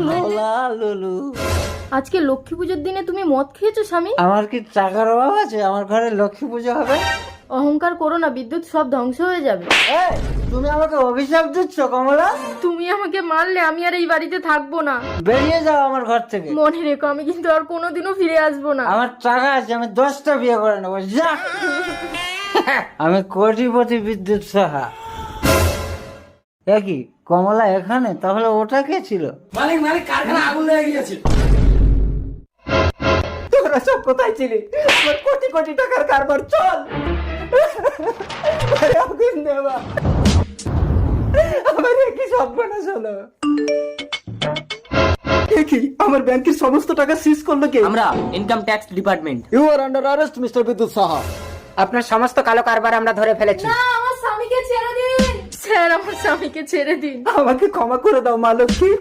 লোলা লুলু। আজকে লক্ষ্মী পুজোর দিনে তুমি মদ খেয়েছো স্বামী? আমার কি টাকার অভাব আছে আমার ঘরে লক্ষ্মী পুজো হবে? অহংকার করো না, বিদ্যুৎ সব ধ্বংস হয়ে যাবে। এই, তুমি আমাকে অভিশাপ দিচ্ছ কমলা? তুমি আমাকে মারলে আমি আর এই বাড়িতে থাকবো না। বেরিয়ে যাও আমার ঘর থেকে। মনে রেখো, আমি কিন্তু আর কোনোদিনও ফিরে আসবো না। আমার টাকা আছে, আমি 10টা বিয়ে করে নেবো। যা। আমি কোটিপতি বিদ্যুৎ সাহা। কি কমলা এখানে? তাহলে ওটা কে ছিল? মালিক মালিক কারখানা আগুন লেগে গিয়েছে। তোরা সব কোথায় ছিলি? আমার কোটি কোটি টাকার কারবার, চল। আরে আগুন দেওয়া, আমার কি সর্বনাশ হলো। কি আমার ব্যাংকের সমস্ত টাকা সিজ করলো কে? আমরা income tax department. You are under arrest mister Bidyut Saha. আপনার সমস্ত কালো কারবার আমরা ধরে ফেলেছি। না, আমার স্বামীকে ছেড়ে দিন স্যার, আমার স্বামীকে ছেড়ে দিন। আমাকে ক্ষমা করে দাও মা লক্ষ্মী।